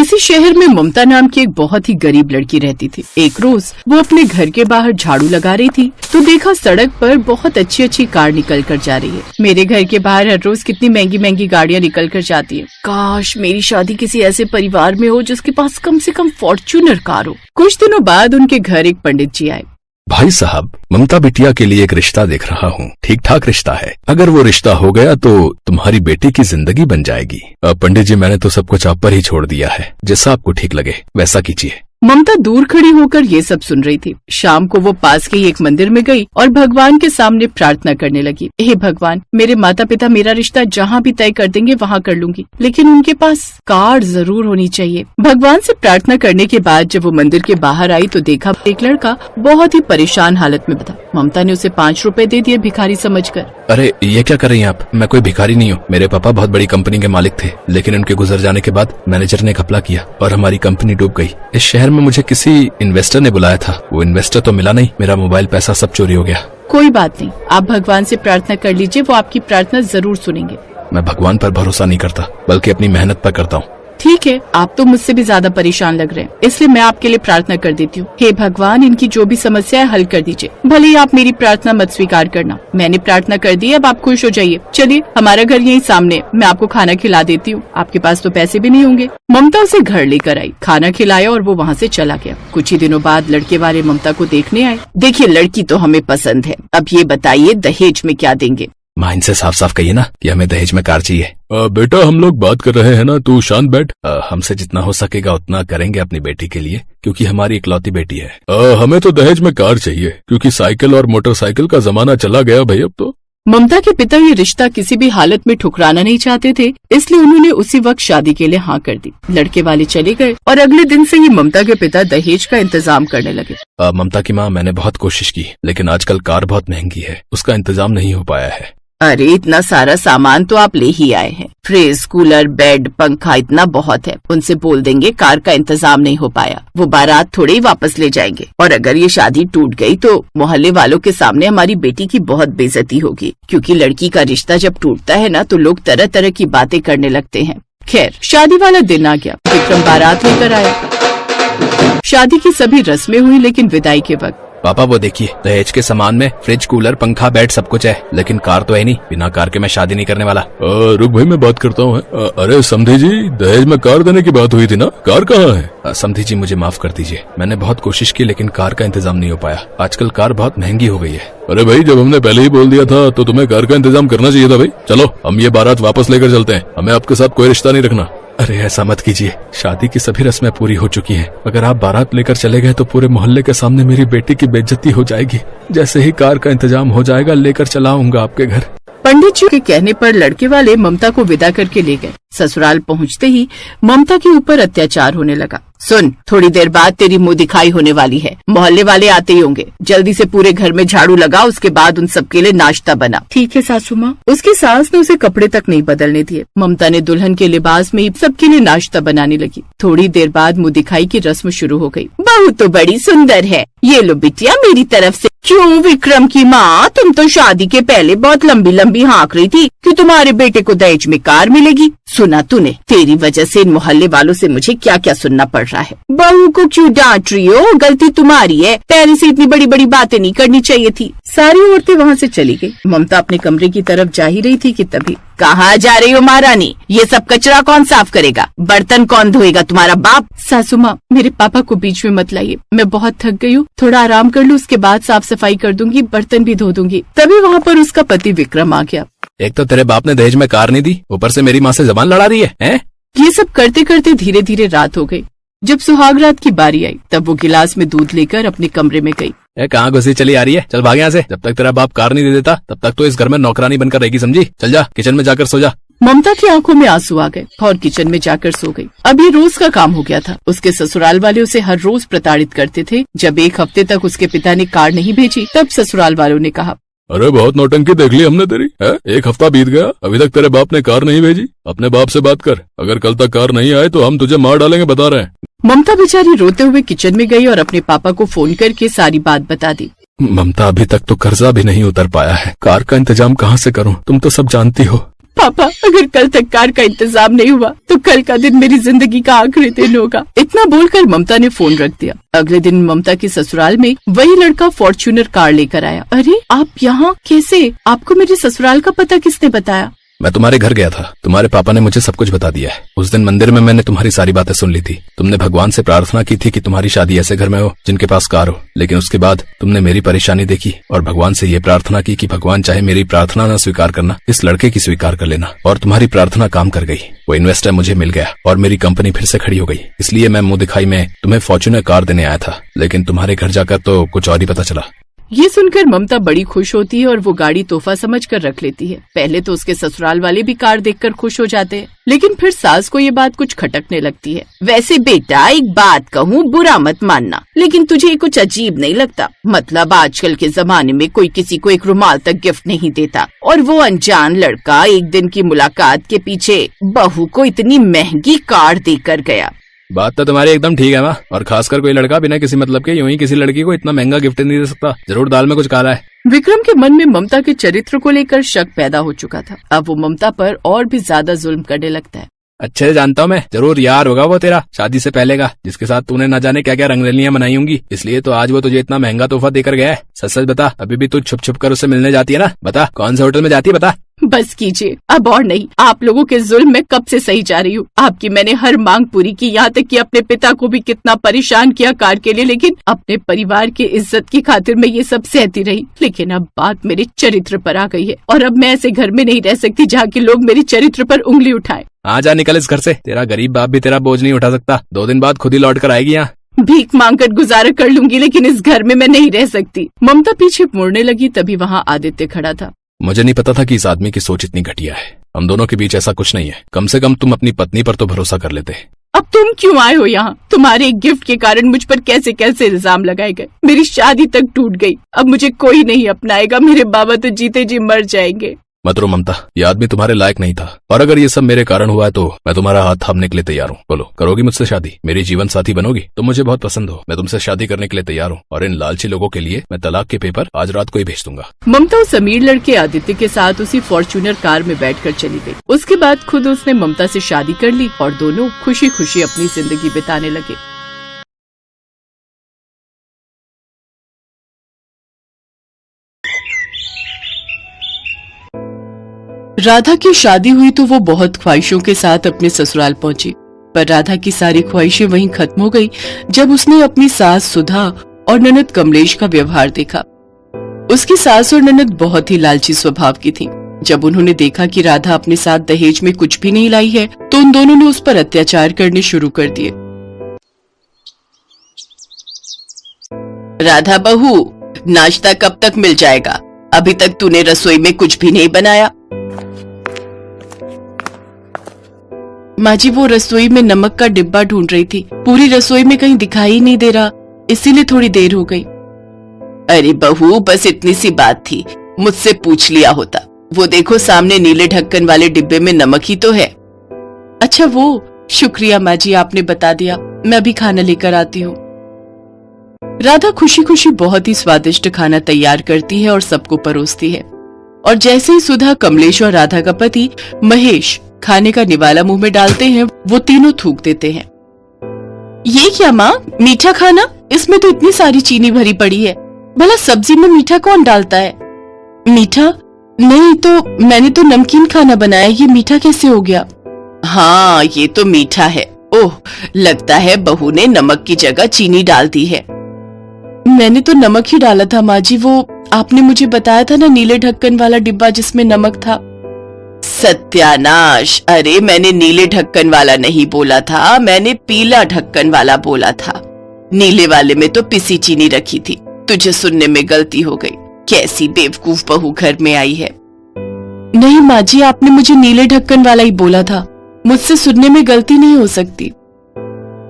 किसी शहर में ममता नाम की एक बहुत ही गरीब लड़की रहती थी। एक रोज वो अपने घर के बाहर झाड़ू लगा रही थी तो देखा सड़क पर बहुत अच्छी अच्छी कार निकल कर जा रही है। मेरे घर के बाहर हर रोज कितनी महंगी महंगी गाड़ियाँ निकल कर जाती है। काश मेरी शादी किसी ऐसे परिवार में हो जिसके पास कम से कम फॉर्च्यूनर कार हो। कुछ दिनों बाद उनके घर एक पंडित जी आए। भाई साहब, ममता बिटिया के लिए एक रिश्ता देख रहा हूँ। ठीक ठाक रिश्ता है। अगर वो रिश्ता हो गया तो तुम्हारी बेटी की जिंदगी बन जाएगी। पंडित जी, मैंने तो सब कुछ आप पर ही छोड़ दिया है। जैसा आपको ठीक लगे वैसा कीजिए। ममता दूर खड़ी होकर ये सब सुन रही थी। शाम को वो पास के ही एक मंदिर में गई और भगवान के सामने प्रार्थना करने लगी। हे भगवान, मेरे माता पिता मेरा रिश्ता जहाँ भी तय कर देंगे वहाँ कर लूंगी, लेकिन उनके पास कार जरूर होनी चाहिए। भगवान से प्रार्थना करने के बाद जब वो मंदिर के बाहर आई तो देखा एक लड़का बहुत ही परेशान हालत में था। ममता ने उसे 5 रुपए दे दिए भिखारी समझकर। अरे ये क्या कर रही हैं आप? मैं कोई भिखारी नहीं हूँ। मेरे पापा बहुत बड़ी कंपनी के मालिक थे, लेकिन उनके गुजर जाने के बाद मैनेजर ने घपला किया और हमारी कंपनी डूब गई। इस शहर में मुझे किसी इन्वेस्टर ने बुलाया था। वो इन्वेस्टर तो मिला नहीं, मेरा मोबाइल पैसा सब चोरी हो गया। कोई बात नहीं, आप भगवान से प्रार्थना कर लीजिए, वो आपकी प्रार्थना जरूर सुनेंगे। मैं भगवान पर भरोसा नहीं करता, बल्कि अपनी मेहनत पर करता हूँ। ठीक है, आप तो मुझसे भी ज्यादा परेशान लग रहे हैं, इसलिए मैं आपके लिए प्रार्थना कर देती हूँ। हे भगवान, इनकी जो भी समस्या है हल कर दीजिए। भले ही आप मेरी प्रार्थना मत स्वीकार करना। मैंने प्रार्थना कर दी, अब आप खुश हो जाइए। चलिए, हमारा घर यहीं सामने, मैं आपको खाना खिला देती हूँ। आपके पास तो पैसे भी नहीं होंगे। ममता उसे घर लेकर आई, खाना खिलाया और वो वहाँ से चला गया। कुछ ही दिनों बाद लड़के वाले ममता को देखने आए। देखिए, लड़की तो हमें पसंद है, अब ये बताइए दहेज में क्या देंगे? माँ, इनसे साफ साफ कहिए ना कि हमें दहेज में कार चाहिए। बेटा, हम लोग बात कर रहे हैं ना, तू शांत बैठ। हमसे जितना हो सकेगा उतना करेंगे अपनी बेटी के लिए, क्योंकि हमारी इकलौती बेटी है। हमें तो दहेज में कार चाहिए, क्योंकि साइकिल और मोटरसाइकिल का जमाना चला गया भाई अब तो। ममता के पिता ये रिश्ता किसी भी हालत में ठुकराना नहीं चाहते थे, इसलिए उन्होंने उसी वक्त शादी के लिए हाँ कर दी। लड़के वाले चले गए और अगले दिन से ही ममता के पिता दहेज का इंतजाम करने लगे। ममता की माँ, मैंने बहुत कोशिश की, लेकिन आजकल कार बहुत महंगी है, उसका इंतजाम नहीं हो पाया है। अरे इतना सारा सामान तो आप ले ही आए हैं, फ्रिज, कूलर, बेड, पंखा, इतना बहुत है। उनसे बोल देंगे कार का इंतजाम नहीं हो पाया, वो बारात थोड़े ही वापस ले जाएंगे। और अगर ये शादी टूट गई तो मोहल्ले वालों के सामने हमारी बेटी की बहुत बेइज्जती होगी, क्योंकि लड़की का रिश्ता जब टूटता है ना तो लोग तरह तरह की बातें करने लगते हैं। खैर, शादी वाला दिन आ गया। विक्रम बारात लेकर आया। शादी की सभी रस्में हुई, लेकिन विदाई के वक्त पापा, वो देखिए, दहेज के सामान में फ्रिज, कूलर, पंखा, बेड सब कुछ है, लेकिन कार तो है नहीं। बिना कार के मैं शादी नहीं करने वाला। रुक भाई, मैं बात करता हूँ। अरे समधी जी, दहेज में कार देने की बात हुई थी ना, कार कहाँ है? समधी जी, मुझे माफ कर दीजिए, मैंने बहुत कोशिश की, लेकिन कार का इंतजाम नहीं हो पाया। आजकल कार बहुत महंगी हो गई है। अरे भाई, जब हमने पहले ही बोल दिया था तो तुम्हें कार का इंतजाम करना चाहिए था भाई। चलो, हम ये बारात वापस लेकर चलते हैं, हमें आपके साथ कोई रिश्ता नहीं रखना। अरे ऐसा मत कीजिए, शादी की सभी रस्में पूरी हो चुकी हैं। अगर आप बारात लेकर चले गए तो पूरे मोहल्ले के सामने मेरी बेटी की बेइज्जती हो जाएगी। जैसे ही कार का इंतजाम हो जाएगा लेकर चला आऊंगा आपके घर। पंडित जी के कहने पर लड़के वाले ममता को विदा करके ले गए। ससुराल पहुंचते ही ममता के ऊपर अत्याचार होने लगा। सुन, थोड़ी देर बाद तेरी मुंह दिखाई होने वाली है। मोहल्ले वाले आते ही होंगे, जल्दी से पूरे घर में झाड़ू लगा, उसके बाद उन सबके लिए नाश्ता बना। ठीक है सासू माँ। उसकी सास ने उसे कपड़े तक नहीं बदलने दिए। ममता ने दुल्हन के लिबास में ही सबके लिए नाश्ता बनाने लगी। थोड़ी देर बाद मुंह दिखाई की रस्म शुरू हो गई। बहू तो बड़ी सुंदर है, ये लो बिटिया मेरी तरफ से। क्यों विक्रम की माँ, तुम तो शादी के पहले बहुत लंबी लंबी हाँक रही थी कि तुम्हारे बेटे को दहेज में कार मिलेगी। सुना तूने? तेरी वजह से इन मोहल्ले वालों से मुझे क्या क्या सुनना पड़ रहा है। बहू को क्यों डांट रही हो? गलती तुम्हारी है, पहले से इतनी बड़ी बड़ी बातें नहीं करनी चाहिए थी। सारी औरतें वहाँ से चली गई। ममता अपने कमरे की तरफ जा ही रही थी कि तभी, कहाँ जा रही हो महारानी? ये सब कचरा कौन साफ करेगा? बर्तन कौन धोएगा? तुम्हारा बाप? सासू माँ, मेरे पापा को बीच में मत लाइए, मैं बहुत थक गई हूँ, थोड़ा आराम कर लूँ, उसके बाद साफ सफाई कर दूंगी, बर्तन भी धो दूंगी। तभी वहाँ पर उसका पति विक्रम आ गया। एक तो तेरे बाप ने दहेज में कार नहीं दी, ऊपर से मेरी माँ से जबान लड़ा रही है। ये सब करते करते धीरे धीरे रात हो गई। जब सुहाग रात की बारी आई तब वो गिलास में दूध लेकर अपने कमरे में गई। कहाँ घुसी चली आ रही है? चल भाग यहाँ से। जब तक तेरा बाप कार नहीं दे देता तब तक तो इस घर में नौकरानी बनकर रहेगी, समझी? चल जा, किचन में जाकर सो जा। ममता की आंखों में आंसू आ गए और किचन में जाकर सो गई। अब ये रोज का काम हो गया था। उसके ससुराल वाले उसे हर रोज प्रताड़ित करते थे। जब एक हफ्ते तक उसके पिता ने कार नहीं भेजी तब ससुराल वालों ने कहा, अरे बहुत नौटंकी देख ली हमने तेरी है? 1 हफ्ता बीत गया, अभी तक तेरे बाप ने कार नहीं भेजी। अपने बाप से बात कर, अगर कल तक कार नहीं आए तो हम तुझे मार डालेंगे, बता रहे हैं। ममता बेचारी रोते हुए किचन में गई और अपने पापा को फोन करके सारी बात बता दी। ममता, अभी तक तो कर्जा भी नहीं उतर पाया है, कार का इंतजाम कहाँ से करूँ? तुम तो सब जानती हो। पापा, अगर कल तक कार का इंतजाम नहीं हुआ तो कल का दिन मेरी जिंदगी का आखिरी दिन होगा। इतना बोलकर ममता ने फोन रख दिया। अगले दिन ममता के ससुराल में वही लड़का फॉर्च्यूनर कार लेकर आया। अरे आप यहाँ कैसे? आपको मेरे ससुराल का पता किसने बताया? मैं तुम्हारे घर गया था, तुम्हारे पापा ने मुझे सब कुछ बता दिया है। उस दिन मंदिर में मैंने तुम्हारी सारी बातें सुन ली थी। तुमने भगवान से प्रार्थना की थी कि तुम्हारी शादी ऐसे घर में हो जिनके पास कार हो, लेकिन उसके बाद तुमने मेरी परेशानी देखी और भगवान से ये प्रार्थना की कि भगवान चाहे मेरी प्रार्थना न स्वीकार करना, इस लड़के की स्वीकार कर लेना। और तुम्हारी प्रार्थना काम कर गई। वो इन्वेस्टर मुझे मिल गया और मेरी कंपनी फिर से खड़ी हो गई। इसलिए मैं मुंह दिखाई में तुम्हें फॉर्च्यूनर कार देने आया था, लेकिन तुम्हारे घर जाकर तो कुछ और ही पता चला। ये सुनकर ममता बड़ी खुश होती है और वो गाड़ी तोहफा समझकर रख लेती है। पहले तो उसके ससुराल वाले भी कार देखकर खुश हो जाते हैं, लेकिन फिर सास को ये बात कुछ खटकने लगती है। वैसे बेटा, एक बात कहूँ, बुरा मत मानना, लेकिन तुझे कुछ अजीब नहीं लगता? मतलब आजकल के जमाने में कोई किसी को एक रुमाल तक गिफ्ट नहीं देता, और वो अनजान लड़का एक दिन की मुलाकात के पीछे बहू को इतनी महंगी कार देकर गया। बात तो तुम्हारी एकदम ठीक है माँ, और खासकर कोई लड़का बिना किसी मतलब के यूं ही किसी लड़की को इतना महंगा गिफ्ट नहीं दे सकता। जरूर दाल में कुछ काला है। विक्रम के मन में ममता के चरित्र को लेकर शक पैदा हो चुका था। अब वो ममता पर और भी ज्यादा जुल्म करने लगता है। अच्छे से जानता हूँ मैं, जरूर यार होगा वो तेरा शादी से पहले का, जिसके साथ तूने न जाने क्या क्या रंगरलियां मनाई होंगी। इसलिए तो आज वो तुझे इतना महंगा तोहफा देकर गया है। सच सच बता, अभी भी तू छुप छुप कर उससे मिलने जाती है ना? बता, कौन से होटल में जाती है, बता। बस कीजिए, अब और नहीं। आप लोगों के जुल्म में कब से सही जा रही हूँ। आपकी मैंने हर मांग पूरी की, यहाँ तक कि अपने पिता को भी कितना परेशान किया कार के लिए, लेकिन अपने परिवार की इज्जत की खातिर मैं ये सब सहती रही। लेकिन अब बात मेरे चरित्र पर आ गई है, और अब मैं ऐसे घर में नहीं रह सकती जहाँ के लोग मेरे चरित्र पर उंगली उठाए। आ जा, निकल इस घर से। तेरा गरीब बाप भी तेरा बोझ नहीं उठा सकता। 2 दिन बाद खुद ही लौट कर आएगी यहाँ। भीख मांगकर गुजारा कर लूंगी, लेकिन इस घर में मैं नहीं रह सकती। ममता पीछे मुड़ने लगी, तभी वहाँ आदित्य खड़ा था। मुझे नहीं पता था कि इस आदमी की सोच इतनी घटिया है। हम दोनों के बीच ऐसा कुछ नहीं है। कम से कम तुम अपनी पत्नी पर तो भरोसा कर लेते। अब तुम क्यों आए हो यहाँ? तुम्हारे एक गिफ्ट के कारण मुझ पर कैसे कैसे इल्जाम लगाए गए। मेरी शादी तक टूट गई। अब मुझे कोई नहीं अपनाएगा। मेरे बाबा तो जीते जी मर जाएंगे। मत रो ममता, ये आदमी तुम्हारे लायक नहीं था, और अगर ये सब मेरे कारण हुआ है तो मैं तुम्हारा हाथ थामने के लिए तैयार हूँ। बोलो, करोगी मुझसे शादी? मेरी जीवन साथी बनोगी? तुम मुझे बहुत पसंद हो। मैं तुमसे शादी करने के लिए तैयार हूँ, और इन लालची लोगों के लिए मैं तलाक के पेपर आज रात को ही भेज दूंगा। ममता उस अमीर लड़के आदित्य के साथ उसी फॉर्च्यूनर कार में बैठकर चली गई। उसके बाद खुद उसने ममता से शादी कर ली और दोनों खुशी खुशी अपनी जिंदगी बिताने लगे। राधा की शादी हुई तो वो बहुत ख्वाहिशों के साथ अपने ससुराल पहुंची, पर राधा की सारी ख्वाहिशें वहीं खत्म हो गई जब उसने अपनी सास सुधा और ननद कमलेश का व्यवहार देखा। उसकी सास और ननद बहुत ही लालची स्वभाव की थीं। जब उन्होंने देखा कि राधा अपने साथ दहेज में कुछ भी नहीं लाई है, तो उन दोनों ने उस पर अत्याचार करने शुरू कर दिए। राधा बहू, नाश्ता कब तक मिल जाएगा? अभी तक तूने रसोई में कुछ भी नहीं बनाया। माँ जी, वो रसोई में नमक का डिब्बा ढूंढ रही थी। पूरी रसोई में कहीं दिखाई नहीं दे रहा, इसीलिए थोड़ी देर हो गई। अरे बहू, बस इतनी सी बात थी, मुझसे पूछ लिया होता। वो देखो, सामने नीले ढक्कन वाले डिब्बे में नमक ही तो है। अच्छा वो, शुक्रिया माँ जी, आपने बता दिया। मैं अभी खाना लेकर आती हूँ। राधा खुशी खुशी बहुत ही स्वादिष्ट खाना तैयार करती है और सबको परोसती है। और जैसे ही सुधा, कमलेश और राधा का पति महेश खाने का निवाला मुंह में डालते हैं, वो तीनों थूक देते हैं। ये क्या माँ, मीठा खाना? इसमें तो इतनी सारी चीनी भरी पड़ी है। भला सब्जी में मीठा कौन डालता है? मीठा नहीं तो मैंने तो नमकीन खाना बनाया, ये मीठा कैसे हो गया? हाँ, ये तो मीठा है। ओह, लगता है बहू ने नमक की जगह चीनी डाल दी है। मैंने तो नमक ही डाला था माँ जी, वो आपने मुझे बताया था ना, नीले ढक्कन वाला डिब्बा जिसमें नमक था। सत्यानाश! अरे मैंने नीले ढक्कन वाला नहीं बोला था, मैंने पीला ढक्कन वाला बोला था। नीले वाले में तो पिसी चीनी रखी थी। तुझे सुनने में गलती हो गई। कैसी बेवकूफ बहू घर में आई है। नहीं माँ जी, आपने मुझे नीले ढक्कन वाला ही बोला था। मुझसे सुनने में गलती नहीं हो सकती।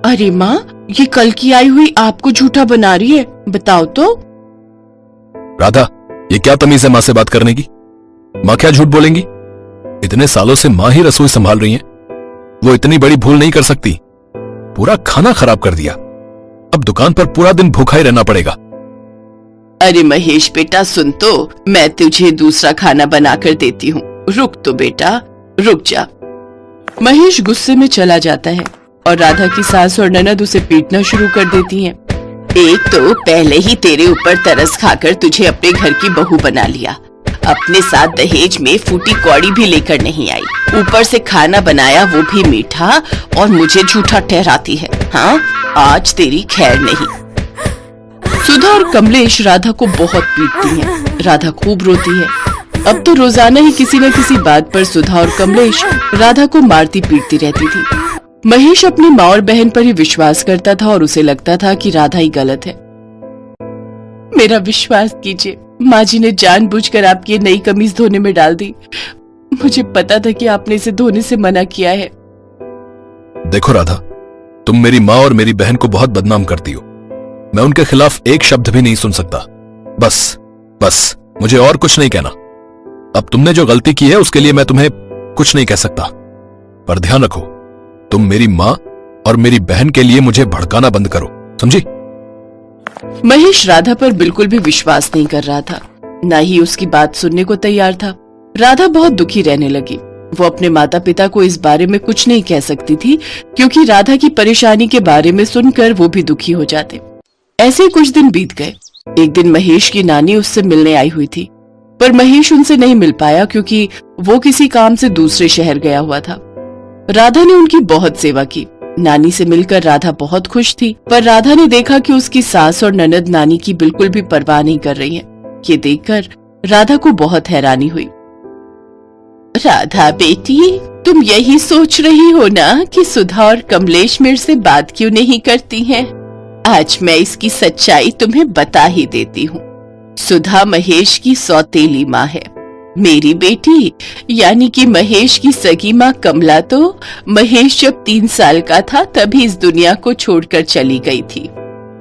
अरे माँ, ये कल की आई हुई आपको झूठा बना रही है, बताओ तो। राधा, ये क्या तमीज है माँ से बात करने की? माँ क्या झूठ बोलेंगी? इतने सालों से माँ ही रसोई संभाल रही हैं। वो इतनी बड़ी भूल नहीं कर सकती। पूरा खाना खराब कर दिया। अब दुकान पर पूरा दिन भूखा ही रहना पड़ेगा। अरे महेश बेटा, सुन तो, मैं तुझे दूसरा खाना बनाकर देती हूँ। रुक तो बेटा, रुक जा। महेश गुस्से में चला जाता है और राधा की सास और ननद उसे पीटना शुरू कर देती हैं। एक तो पहले ही तेरे ऊपर तरस खाकर तुझे अपने घर की बहू बना लिया, अपने साथ दहेज में फूटी कौड़ी भी लेकर नहीं आई, ऊपर से खाना बनाया वो भी मीठा, और मुझे झूठा ठहराती है। हाँ, आज तेरी खैर नहीं। सुधा और कमलेश राधा को बहुत पीटती हैं। राधा खूब रोती है। अब तो रोजाना ही किसी न किसी बात पर सुधा और कमलेश राधा को मारती पीटती रहती थी। महेश अपनी माँ और बहन पर ही विश्वास करता था और उसे लगता था कि राधा ही गलत है। मेरा विश्वास कीजिए, माँ जी ने जानबूझकर आपकी ये नई कमीज धोने में डाल दी। मुझे पता था कि आपने इसे धोने से मना किया है। देखो राधा, तुम मेरी माँ और मेरी बहन को बहुत बदनाम करती हो। मैं उनके खिलाफ एक शब्द भी नहीं सुन सकता। बस मुझे और कुछ नहीं कहना। अब तुमने जो गलती की है उसके लिए मैं तुम्हें कुछ नहीं कह सकता, पर ध्यान रखो, तुम मेरी माँ और मेरी बहन के लिए मुझे भड़काना बंद करो, समझी? महेश राधा पर बिल्कुल भी विश्वास नहीं कर रहा था, न ही उसकी बात सुनने को तैयार था। राधा बहुत दुखी रहने लगी। वो अपने माता पिता को इस बारे में कुछ नहीं कह सकती थी, क्योंकि राधा की परेशानी के बारे में सुनकर वो भी दुखी हो जाते। ऐसे ही कुछ दिन बीत गए। एक दिन महेश की नानी उससे मिलने आई हुई थी, पर महेश उनसे नहीं मिल पाया क्योंकि वो किसी काम से दूसरे शहर गया हुआ था। राधा ने उनकी बहुत सेवा की। नानी से मिलकर राधा बहुत खुश थी, पर राधा ने देखा कि उसकी सास और ननद नानी की बिल्कुल भी परवाह नहीं कर रही हैं। ये देखकर राधा को बहुत हैरानी हुई। राधा बेटी, तुम यही सोच रही हो ना कि सुधा और कमलेश मेरे से बात क्यों नहीं करती हैं? आज मैं इसकी सच्चाई तुम्हें बता ही देती हूँ। सुधा महेश की सौतेली माँ है। मेरी बेटी यानी कि महेश की सगी माँ कमला तो महेश जब 3 साल का था तभी इस दुनिया को छोड़कर चली गई थी।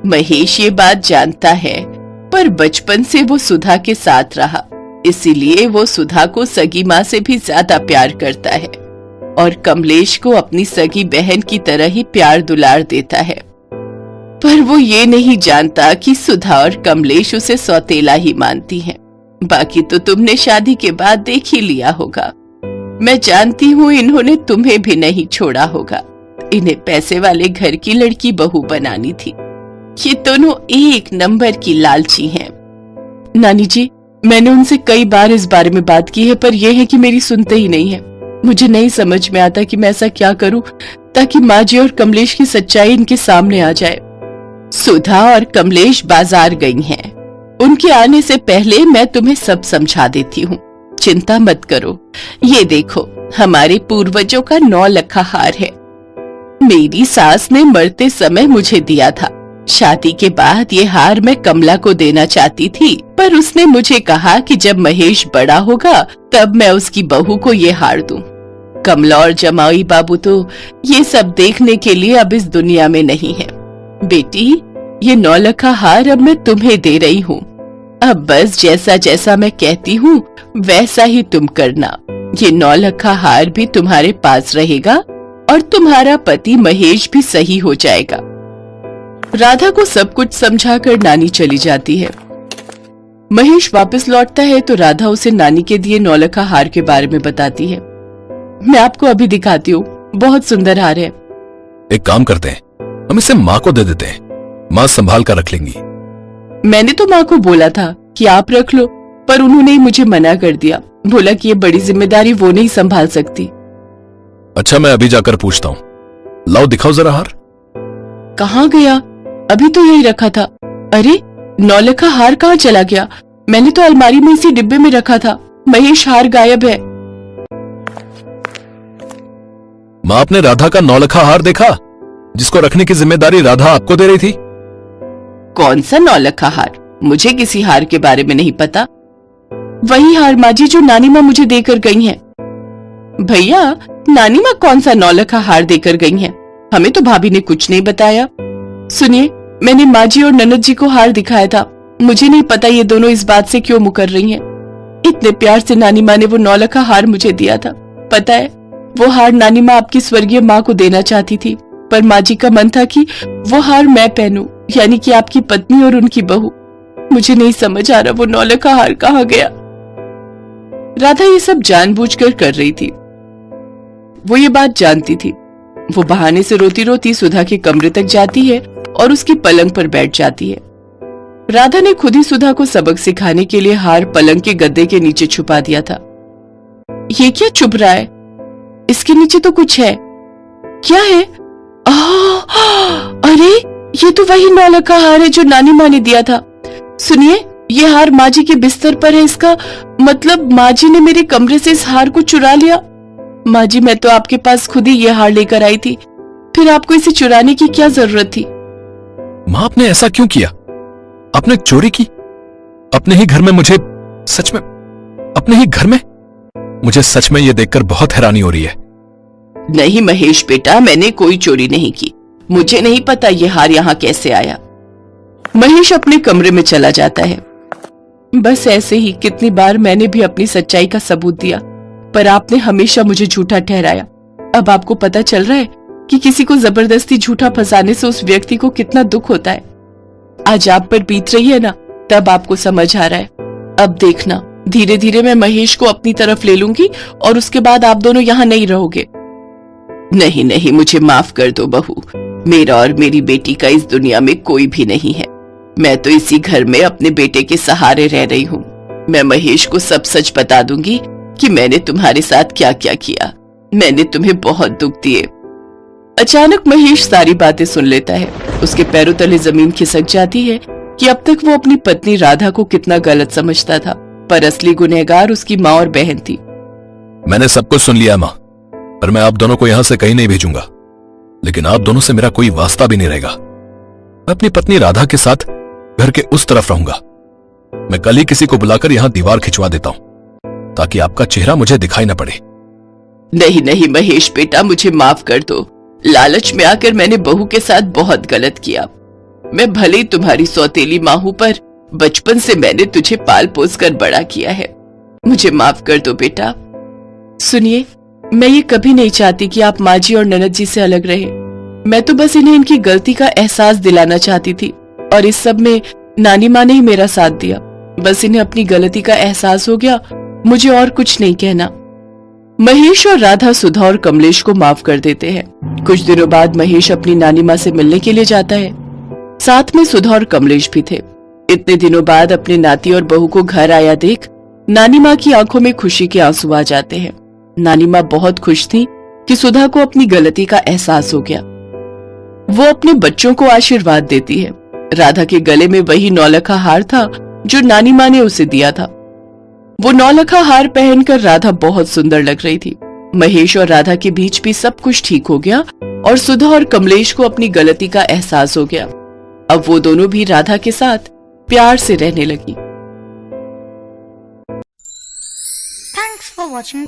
महेश ये बात जानता है, पर बचपन से वो सुधा के साथ रहा, इसीलिए वो सुधा को सगी माँ से भी ज्यादा प्यार करता है और कमलेश को अपनी सगी बहन की तरह ही प्यार दुलार देता है। पर वो ये नहीं जानता कि सुधा और कमलेश उसे सौतेला ही मानती हैं। बाकी तो तुमने शादी के बाद देख ही लिया होगा। मैं जानती हूँ इन्होंने तुम्हें भी नहीं छोड़ा होगा। इन्हें पैसे वाले घर की लड़की बहू बनानी थी। ये दोनों एक नंबर की लालची हैं। नानी जी, मैंने उनसे कई बार इस बारे में बात की है, पर यह है कि मेरी सुनते ही नहीं है। मुझे नहीं समझ में आता कि मैं ऐसा क्या करूं ताकि माँ जी और कमलेश की सच्चाई इनके सामने आ जाए। सुधा और कमलेश बाजार गई हैं। उनके आने से पहले मैं तुम्हें सब समझा देती हूँ, चिंता मत करो। ये देखो, हमारे पूर्वजों का 9 लखा हार है। मेरी सास ने मरते समय मुझे दिया था। शादी के बाद ये हार मैं कमला को देना चाहती थी, पर उसने मुझे कहा कि जब महेश बड़ा होगा तब मैं उसकी बहू को ये हार दूं। कमला और जमाई बाबू तो ये सब देखने के लिए अब इस दुनिया में नहीं है। बेटी, ये 9 लखा हार अब मैं तुम्हें दे रही हूँ। अब बस जैसा जैसा मैं कहती हूँ वैसा ही तुम करना। ये 9 लखा हार भी तुम्हारे पास रहेगा और तुम्हारा पति महेश भी सही हो जाएगा। राधा को सब कुछ समझाकर नानी चली जाती है। महेश वापस लौटता है तो राधा उसे नानी के दिए 9 लखा हार के बारे में बताती है। मैं आपको अभी दिखाती हूँ, बहुत सुंदर हार है। एक काम करते हैं, हम इसे माँ को दे देते हैं, माँ संभाल कर रख लेंगी। मैंने तो माँ को बोला था कि आप रख लो, पर उन्होंने ही मुझे मना कर दिया। बोला कि ये बड़ी जिम्मेदारी वो नहीं संभाल सकती। अच्छा, मैं अभी जाकर पूछता हूँ। लाओ दिखाओ जरा हार। कहाँ गया? अभी तो यही रखा था। अरे, 9 लखा हार कहाँ चला गया? मैंने तो अलमारी में इसी डिब्बे में रखा था। महेश, हार गायब है। माँ, आपने राधा का 9 लखा हार देखा, जिसको रखने की जिम्मेदारी राधा आपको दे रही थी? कौन सा 9 लखा हार? मुझे किसी हार के बारे में नहीं पता। वही हार माँ जी जो नानी माँ मुझे देकर गई हैं। भैया, नानी माँ कौन सा 9 लखा हार देकर गई हैं? हमें तो भाभी ने कुछ नहीं बताया। सुनिए, मैंने माँ जी और ननद जी को हार दिखाया था। मुझे नहीं पता ये दोनों इस बात से क्यों मुकर रही हैं। इतने प्यार से नानी माँ ने वो 9 लखा हार मुझे दिया था। पता है, वो हार नानी माँ आपकी स्वर्गीय माँ को देना चाहती थी, पर माँ जी का मन था कि वो हार मैं पहनूं, यानी कि आपकी पत्नी और उनकी बहू। मुझे नहीं समझ आ रहा वो 9 लखा हार कहाँ गया। राधा ये सब जानबूझकर कर रही थी। वो ये बात जानती थी। वो बहाने से रोती रोती सुधा के कमरे तक जाती है और उसकी पलंग पर बैठ जाती है। राधा ने खुद ही सुधा को सबक सिखाने के लिए हार पलंग के गद्दे के नीचे छुपा दिया था। ये क्या छुप रहा है? इसके नीचे तो कुछ है। क्या है? अरे ये तो वही नौलखा हार है जो नानी माँ ने दिया था। सुनिए, ये हार माँ जी के बिस्तर पर है। इसका मतलब माँ जी ने मेरे कमरे से इस हार को चुरा लिया। माँ जी, मैं तो आपके पास खुद ही ये हार लेकर आई थी, फिर आपको इसे चुराने की क्या जरूरत थी? माँ, आपने ऐसा क्यों किया? आपने चोरी की अपने ही घर में? मुझे सच में अपने ही घर में? मुझे सच में ये देखकर बहुत हैरानी हो रही है। नहीं महेश बेटा, मैंने कोई चोरी नहीं की। मुझे नहीं पता ये हार यहाँ कैसे आया। महेश अपने कमरे में चला जाता है। बस ऐसे ही कितनी बार मैंने भी अपनी सच्चाई का सबूत दिया, पर आपने हमेशा मुझे झूठा ठहराया। अब आपको पता चल रहा है कि किसी को जबरदस्ती झूठा फंसाने से उस व्यक्ति को कितना दुख होता है। आज आप पर बीत रही है ना, तब आपको समझ आ रहा है। अब देखना, धीरे धीरे मैं महेश को अपनी तरफ ले लूंगी और उसके बाद आप दोनों यहाँ नहीं रहोगे। नहीं नहीं, मुझे माफ कर दो बहू। मेरा और मेरी बेटी का इस दुनिया में कोई भी नहीं है। मैं तो इसी घर में अपने बेटे के सहारे रह रही हूँ। मैं महेश को सब सच बता दूंगी कि मैंने तुम्हारे साथ क्या क्या किया। मैंने तुम्हें बहुत दुख दिए। अचानक महेश सारी बातें सुन लेता है। उसके पैरों तले जमीन खिसक जाती है कि अब तक वो अपनी पत्नी राधा को कितना गलत समझता था, पर असली गुनहगार उसकी माँ और बहन थी। मैंने सब कुछ सुन लिया माँ, पर मैं आप दोनों को यहाँ से कहीं नहीं भेजूंगा। लेकिन आप दोनों से मेरा कोई वास्ता भी नहीं रहेगा। मैं अपनी पत्नी राधा के साथ घर के उस तरफ रहूंगा। मैं कल ही किसी को बुलाकर यहाँ दीवार खिंचवा देता हूँ ताकि आपका चेहरा मुझे दिखाई न पड़े। नहीं नहीं महेश बेटा, मुझे माफ कर दो। लालच में आकर मैंने बहू के साथ बहुत गलत किया। मैं भले ही तुम्हारी सौतेली माँ हूं, पर बचपन से मैंने तुझे पाल पोस कर बड़ा किया है। मुझे माफ कर दो बेटा। सुनिए, मैं ये कभी नहीं चाहती कि आप माँ जी और ननद जी से अलग रहे। मैं तो बस इन्हें इनकी गलती का एहसास दिलाना चाहती थी, और इस सब में नानी माँ ने ही मेरा साथ दिया। बस इन्हें अपनी गलती का एहसास हो गया, मुझे और कुछ नहीं कहना। महेश और राधा सुधा और कमलेश को माफ कर देते हैं। कुछ दिनों बाद महेश अपनी नानी माँ से मिलने के लिए जाता है। साथ में सुधा और कमलेश भी थे। इतने दिनों बाद अपने नाती और बहू को घर आया देख नानी माँ की आंखों में खुशी के आंसू आ जाते हैं। नानी माँ बहुत खुश थी कि सुधा को अपनी गलती का एहसास हो गया। वो अपने बच्चों को आशीर्वाद देती है। राधा के गले में वही नौलखा हार था जो नानी माँ ने उसे दिया था। वो नौलखा हार पहनकर राधा बहुत सुंदर लग रही थी। महेश और राधा के बीच भी सब कुछ ठीक हो गया और सुधा और कमलेश को अपनी गलती का एहसास हो गया। अब वो दोनों भी राधा के साथ प्यार से रहने लगी। Thanks for watching.